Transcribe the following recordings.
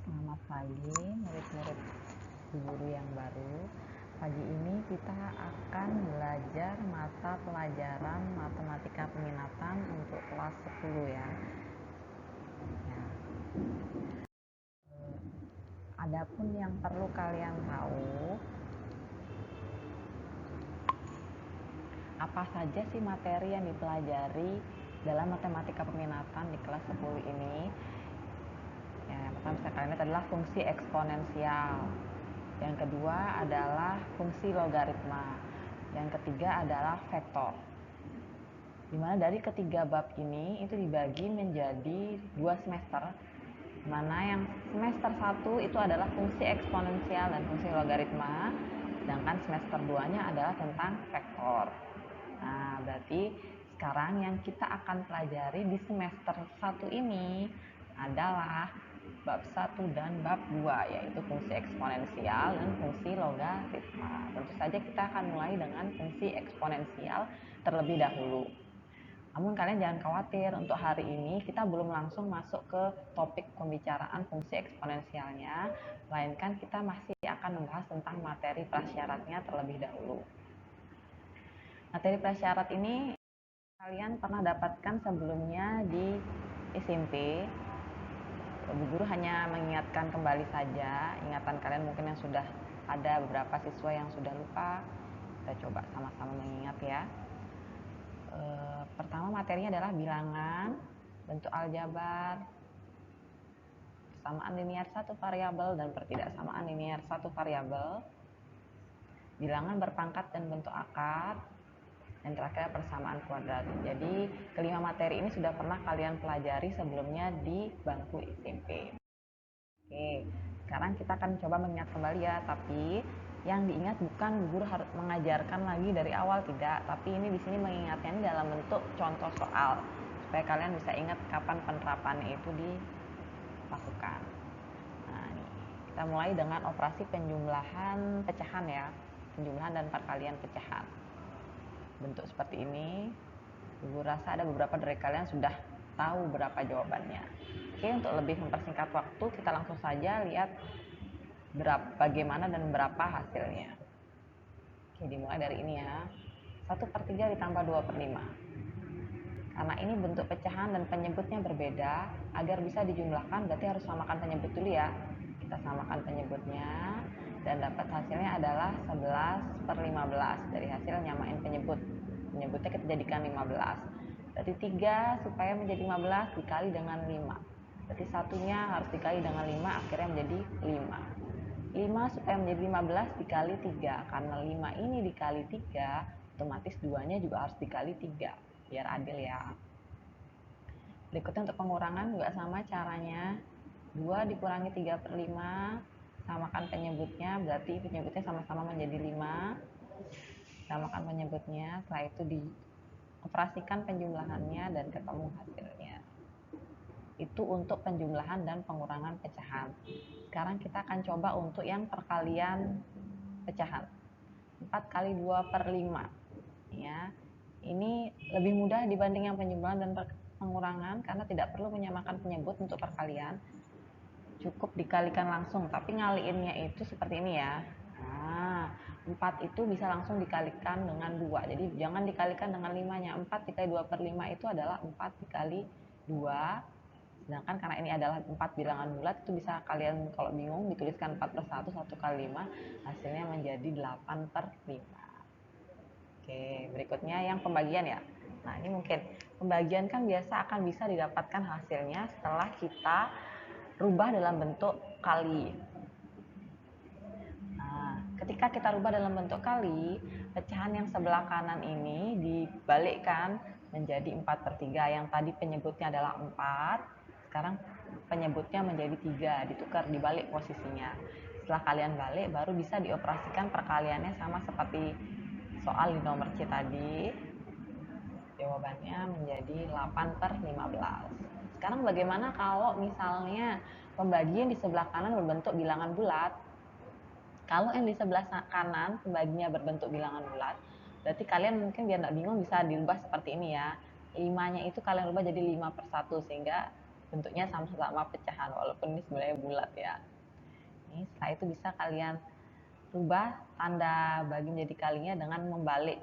Selamat pagi murid-murid guru yang baru. Pagi ini kita akan belajar mata pelajaran matematika peminatan untuk kelas 10 ya. Adapun yang perlu kalian tahu, apa saja sih materi yang dipelajari dalam matematika peminatan di kelas 10 ini? Ya, yang pertama bisa kalian lihat adalah fungsi eksponensial. Yang kedua adalah fungsi logaritma. Yang ketiga adalah vektor. Dimana dari ketiga bab ini itu dibagi menjadi 2 semester. Mana yang semester 1 itu adalah fungsi eksponensial dan fungsi logaritma, sedangkan semester 2-nya adalah tentang vektor. Nah, berarti sekarang yang kita akan pelajari di semester 1 ini adalah bab 1 dan bab 2, yaitu fungsi eksponensial dan fungsi logaritma. Tentu saja kita akan mulai dengan fungsi eksponensial terlebih dahulu. Namun kalian jangan khawatir, untuk hari ini kita belum langsung masuk ke topik pembicaraan fungsi eksponensialnya, melainkan kita masih akan membahas tentang materi prasyaratnya terlebih dahulu. Materi prasyarat ini kalian pernah dapatkan sebelumnya di SMP. Bu Guru hanya mengingatkan kembali saja, ingatan kalian mungkin yang sudah ada beberapa siswa yang sudah lupa, kita coba sama-sama mengingat ya. Pertama materinya adalah bilangan, bentuk aljabar, persamaan linier satu variabel dan pertidaksamaan linier satu variabel, bilangan berpangkat dan bentuk akar, dan terakhir persamaan kuadrat. Jadi kelima materi ini sudah pernah kalian pelajari sebelumnya di bangku SMP. Oke, sekarang kita akan coba mengingat kembali ya, tapi yang diingat bukan guru harus mengajarkan lagi dari awal, tidak, tapi ini di sini mengingatnya ini dalam bentuk contoh soal supaya kalian bisa ingat kapan penerapannya itu dilakukan. Nah, ini kita mulai dengan operasi penjumlahan pecahan ya, penjumlahan dan perkalian pecahan. Bentuk seperti ini, guru rasa ada beberapa dari kalian sudah tahu berapa jawabannya. Oke, untuk lebih mempersingkat waktu, kita langsung saja lihat bagaimana dan berapa hasilnya. Oke, dimulai dari ini ya. 1/3 ditambah 2/5. Karena ini bentuk pecahan dan penyebutnya berbeda, agar bisa dijumlahkan berarti harus samakan penyebut dulu ya. Kita samakan penyebutnya dan dapat hasilnya adalah 11/15. Dari hasil nyamain penyebut. Penyebutnya kita jadikan 15. Berarti 3 supaya menjadi 15 dikali dengan 5. Berarti satunya harus dikali dengan 5, akhirnya menjadi 5. 5 supaya menjadi 15 dikali 3. Karena 5 ini dikali 3, otomatis 2-nya juga harus dikali 3. Biar adil ya. Berikutnya untuk pengurangan juga sama caranya. 2 dikurangi 3/5, samakan penyebutnya, berarti penyebutnya sama-sama menjadi 5. Samakan penyebutnya, setelah itu dioperasikan penjumlahannya dan ketemu hasilnya. Itu untuk penjumlahan dan pengurangan pecahan. Sekarang kita akan coba untuk yang perkalian pecahan. 4 kali 2/5 ya. Ini lebih mudah dibanding yang penjumlahan dan pengurangan karena tidak perlu menyamakan penyebut untuk perkalian, cukup dikalikan langsung, tapi ngaliinnya itu seperti ini ya. Nah, 4 itu bisa langsung dikalikan dengan 2, jadi jangan dikalikan dengan 5-nya. 4 dikali 2/5 itu adalah 4 dikali 2, sedangkan karena ini adalah 4 bilangan bulat, itu bisa kalian kalau bingung dituliskan 4/1, 1 kali 5, hasilnya menjadi 8/5. Oke, berikutnya yang pembagian ya. Nah, ini mungkin pembagian kan biasa akan bisa didapatkan hasilnya setelah kita rubah dalam bentuk kali. Nah, ketika kita rubah dalam bentuk kali, pecahan yang sebelah kanan ini dibalikkan menjadi 4/3. Yang tadi penyebutnya adalah 4, sekarang penyebutnya menjadi 3, ditukar, dibalik posisinya. Setelah kalian balik, baru bisa dioperasikan perkaliannya sama seperti soal di nomor C tadi. Jawabannya menjadi 8/15. Sekarang bagaimana kalau misalnya pembagian di sebelah kanan berbentuk bilangan bulat? Kalau yang di sebelah kanan pembagiannya berbentuk bilangan bulat, berarti kalian mungkin biar nggak bingung bisa dirubah seperti ini ya. 5-nya itu kalian rubah jadi 5/1, sehingga bentuknya sama-sama pecahan walaupun ini sebenarnya bulat ya. Ini setelah itu bisa kalian rubah tanda bagi menjadi kalinya dengan membalik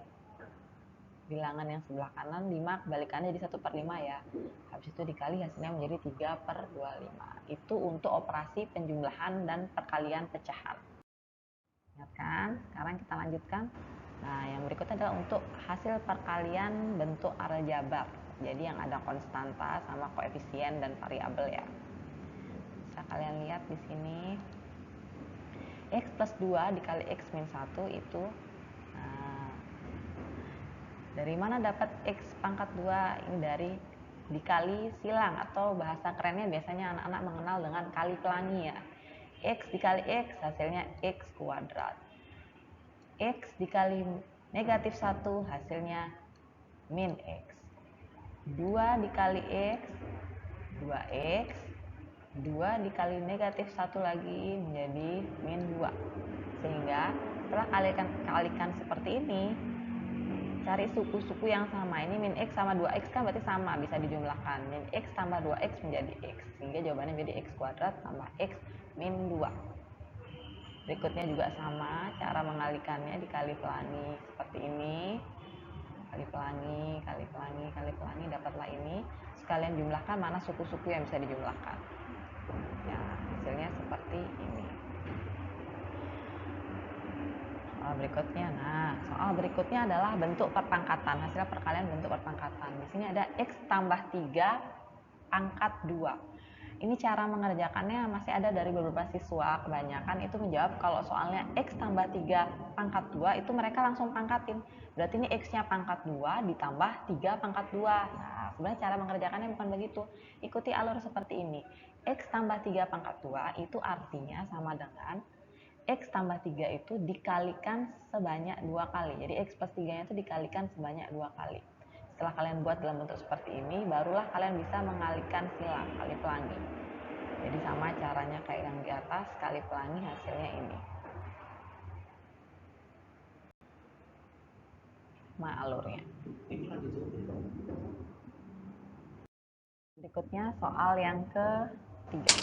bilangan yang sebelah kanan 5 kebalikannya jadi 1/5 ya. Habis itu dikali hasilnya menjadi 3/25. Itu untuk operasi penjumlahan dan perkalian pecahan. Ingat kan? Sekarang kita lanjutkan. Nah, yang berikutnya adalah untuk hasil perkalian bentuk aljabar. Jadi yang ada konstanta sama koefisien dan variabel ya. Bisa kalian lihat di sini. X plus 2 dikali X min 1 itu dari mana dapat X pangkat 2? Ini dari dikali silang atau bahasa kerennya biasanya anak-anak mengenal dengan kali pelangi ya. X dikali X hasilnya X kuadrat. X dikali negatif 1 hasilnya min X. 2 dikali X 2X. 2 dikali negatif 1 lagi menjadi min 2. Sehingga setelah kalikan seperti ini, cari suku-suku yang sama. Ini min X sama 2X kan berarti sama, bisa dijumlahkan. Min X tambah 2X menjadi X. Sehingga jawabannya menjadi X kuadrat tambah X min 2. Berikutnya juga sama, cara mengalikannya dikali pelangi seperti ini. Kali pelangi, dapatlah ini. Sekalian jumlahkan mana suku-suku yang bisa dijumlahkan. Ya, hasilnya seperti ini. Soal berikutnya adalah bentuk perpangkatan, hasil perkalian bentuk perpangkatan. Di sini ada X tambah 3 pangkat 2. Ini cara mengerjakannya masih ada dari beberapa siswa, kebanyakan itu menjawab kalau soalnya X tambah 3 pangkat 2 itu mereka langsung pangkatin. Berarti ini X-nya pangkat 2 ditambah 3 pangkat 2. Nah, sebenarnya cara mengerjakannya bukan begitu. Ikuti alur seperti ini. X tambah 3 pangkat 2 itu artinya sama dengan X tambah 3 itu dikalikan sebanyak 2 kali. Jadi X plus 3-nya itu dikalikan sebanyak 2 kali. Setelah kalian buat dalam bentuk seperti ini, barulah kalian bisa mengalihkan silang, kali pelangi. Jadi sama caranya kayak yang di atas, kali pelangi hasilnya ini. Alurnya. Berikutnya soal yang ketiga.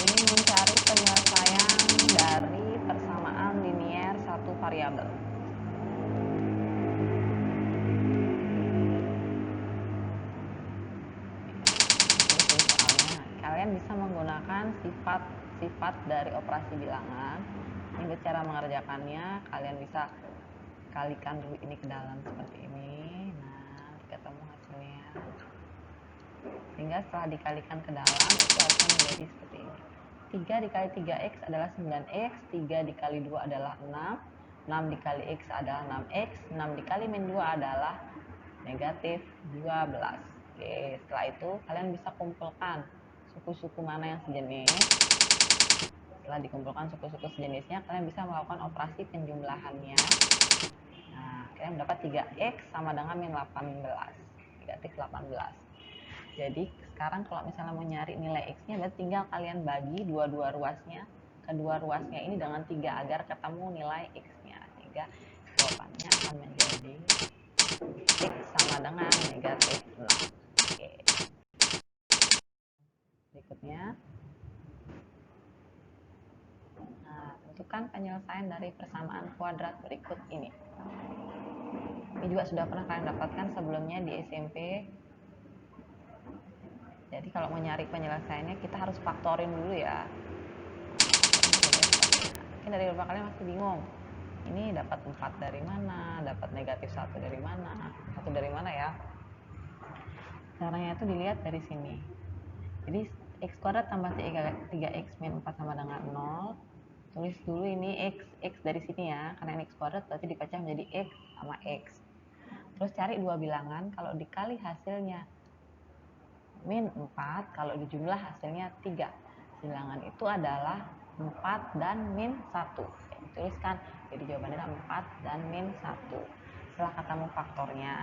Ini mencari penyelesaian dari persamaan linier satu variabel. Kalian bisa menggunakan sifat dari operasi bilangan. Ini cara mengerjakannya, kalian bisa kalikan dulu ini ke dalam seperti ini. Nah, ketemu hasilnya. Sehingga setelah dikalikan ke dalam itu akan menjadi seperti ini. 3 dikali 3x adalah 9x, 3 dikali 2 adalah 6, 6 dikali x adalah 6x, 6 dikali min 2 adalah negatif 12. Oke, setelah itu kalian bisa kumpulkan suku-suku mana yang sejenis. Setelah dikumpulkan suku-suku sejenisnya, kalian bisa melakukan operasi penjumlahannya. Nah, kalian mendapat 3x sama dengan min 18, negatif 18. Jadi sekarang kalau misalnya mau nyari nilai x-nya, berarti tinggal kalian bagi dua-dua ruasnya, kedua ruasnya ini dengan 3 agar ketemu nilai x-nya. Sehingga jawabannya akan menjadi x sama dengan negatif 6. Oke. Berikutnya, nah, tentukan penyelesaian dari persamaan kuadrat berikut ini. Ini juga sudah pernah kalian dapatkan sebelumnya di SMP. Jadi kalau mau nyari penyelesaiannya kita harus faktorin dulu ya. Mungkin dari beberapa kalian masih bingung. Ini dapat 4 dari mana, dapat negatif 1 dari mana, 1 dari mana ya. Caranya itu dilihat dari sini. Jadi x kuadrat tambah 3x min 4 sama dengan 0. Tulis dulu ini x dari sini ya, karena ini x kuadrat berarti dipecah menjadi x sama x. Terus cari dua bilangan, kalau dikali hasilnya min 4, kalau dijumlah hasilnya 3. Bilangan itu adalah 4 dan min 1. Tuliskan, jadi jawabannya adalah 4 dan min 1. Setelah ketemu faktornya,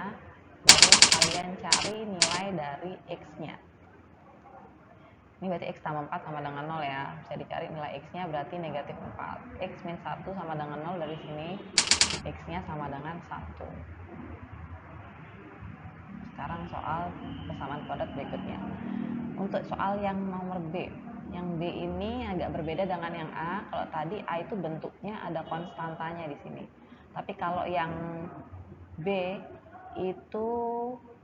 baru kalian cari nilai dari x-nya. Ini berarti x tambah 4 sama dengan 0 ya. Bisa dicari nilai x-nya berarti negatif 4. X min 1 sama dengan 0 dari sini. X-nya sama dengan 1. Sekarang soal persamaan kuadrat berikutnya. Untuk soal yang nomor B, yang B ini agak berbeda dengan yang A. Kalau tadi A itu bentuknya ada konstantanya di sini. Tapi kalau yang B itu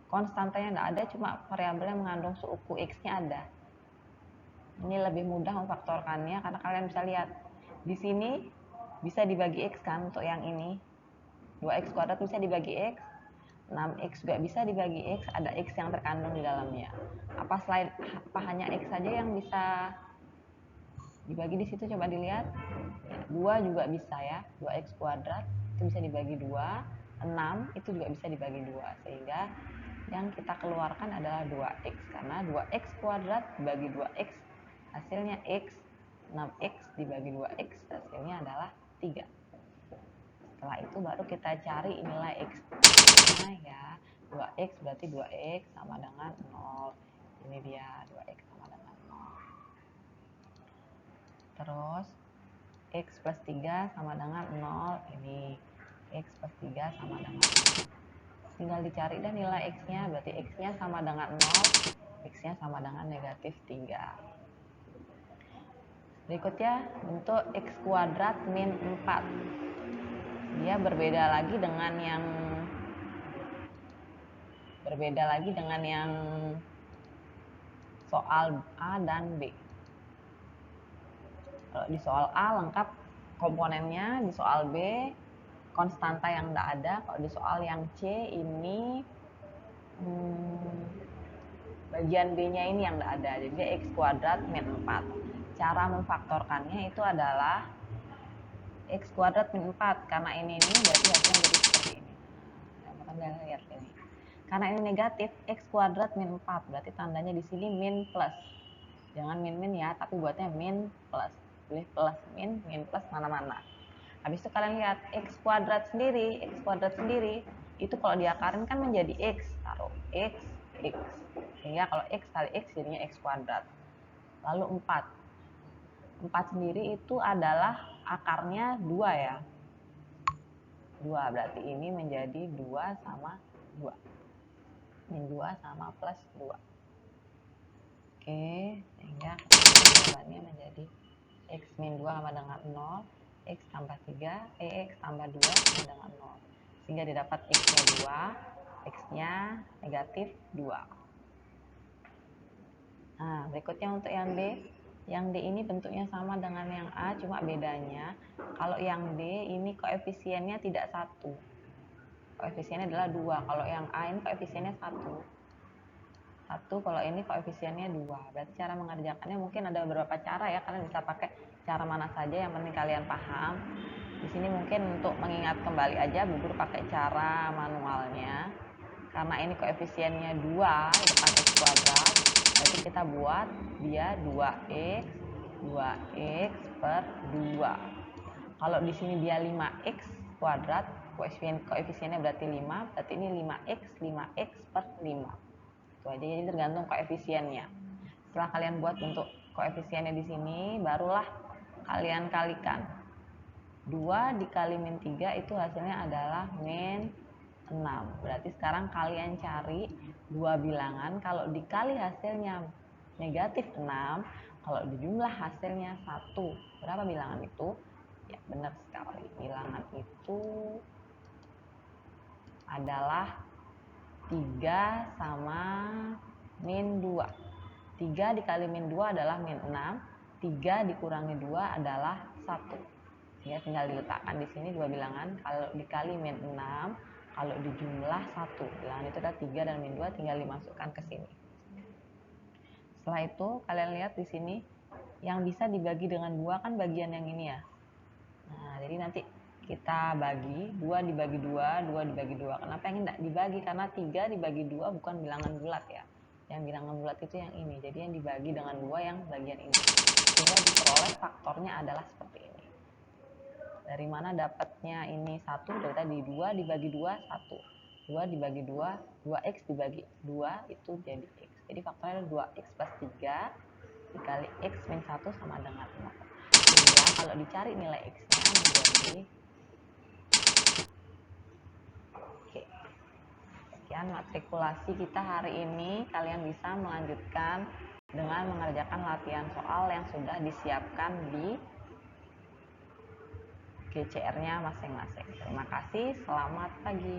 konstantanya nggak ada, cuma variabel yang mengandung suku X-nya ada. Ini lebih mudah memfaktorkannya karena kalian bisa lihat di sini bisa dibagi X kan untuk yang ini. 2X kuadrat bisa dibagi X, 6X juga bisa dibagi X, ada X yang terkandung di dalamnya. Apa hanya X saja yang bisa dibagi di situ? Coba dilihat. 2 juga bisa ya, 2X kuadrat itu bisa dibagi 2, 6 itu juga bisa dibagi 2, sehingga yang kita keluarkan adalah 2X, karena 2X kuadrat dibagi 2X hasilnya X, 6X dibagi 2X hasilnya adalah 3. Setelah itu baru kita cari nilai X nya ya. 2X berarti 2X sama dengan 0. Ini dia 2X sama dengan 0. Terus X plus 3 sama dengan 0. Ini X plus 3 sama dengan 0. Tinggal dicari dan nilai X-nya, berarti X-nya sama dengan 0, X-nya sama dengan negatif 3. Berikutnya bentuk X kuadrat min 4. Dia berbeda lagi dengan yang soal A dan B. Kalau di soal A lengkap komponennya, di soal B konstanta yang tidak ada. Kalau di soal yang C ini bagian B-nya ini yang tidak ada. Jadi X kuadrat min 4. Cara memfaktorkannya itu adalah X kuadrat min 4. Karena ini berarti hasilnya jadi seperti ini. Kalian lihat ini. Karena ini negatif, X kuadrat min 4. Berarti tandanya di sini min plus. Jangan min-min ya, tapi buatnya min plus. Boleh plus, min plus mana-mana. Habis itu kalian lihat X kuadrat sendiri itu kalau diakarin kan menjadi X. Taruh X. Sehingga kalau X kali X jadinya X kuadrat. Lalu 4. 4 sendiri itu adalah akarnya 2 ya. 2 berarti ini menjadi 2 sama 2. Min 2 sama plus 2. Oke, sehingga jawabannya menjadi X min 2 sama dengan 0, X tambah 3, X tambah 2 sama dengan 0. Sehingga didapat X-nya 2, X-nya negatif 2. Nah, berikutnya untuk yang D. Yang D ini bentuknya sama dengan yang A, cuma bedanya kalau yang D ini koefisiennya tidak 1. Koefisiennya adalah 2. Kalau yang A ini koefisiennya 1. 1, kalau ini koefisiennya 2. Berarti cara mengerjakannya mungkin ada beberapa cara ya. Kalian bisa pakai cara mana saja, yang penting kalian paham. Di sini mungkin untuk mengingat kembali aja, Bu Guru pakai cara manualnya. Karena ini koefisiennya 2 di depan X kuadrat, berarti kita buat dia 2X per 2. Kalau di sini dia 5X kuadrat, koefisiennya berarti 5, berarti ini 5X per 5. Itu aja, jadi tergantung koefisiennya. Setelah kalian buat bentuk koefisiennya di sini, barulah kalian kalikan. 2 dikali min 3 itu hasilnya adalah min 6. Berarti sekarang kalian cari dua bilangan, kalau dikali hasilnya negatif 6, kalau dijumlah hasilnya 1. Berapa bilangan itu? Ya, benar sekali. Bilangan itu adalah 3 sama min 2. 3 dikali min 2 adalah min 6. 3 dikurangi 2 adalah 1. Ya, tinggal diletakkan di sini dua bilangan. Kalau dikali min 6, kalau dijumlah 1. Bilangan itu ada 3 dan min 2, tinggal dimasukkan ke sini. Setelah itu, kalian lihat di sini yang bisa dibagi dengan 2 kan bagian yang ini ya. Nah, jadi nanti kita bagi 2 dibagi 2, 2 dibagi 2. Kenapa yang tidak dibagi? Karena 3 dibagi 2 bukan bilangan bulat ya. Yang bilangan bulat itu yang ini. Jadi yang dibagi dengan 2 yang bagian ini. Sehingga diperoleh faktornya adalah seperti ini. Dari mana dapatnya ini 1? Dari tadi 2 dibagi 2, 1. 2 dibagi 2, 2X dibagi 2 itu jadi X. Jadi faktornya 2X plus 3 dikali X min 1 sama dengan 0. Sehingga kalau dicari nilai X-nya menjadi Sekian matrikulasi kita hari ini. Kalian bisa melanjutkan dengan mengerjakan latihan soal yang sudah disiapkan di GCR-nya masing-masing. Terima kasih, selamat pagi.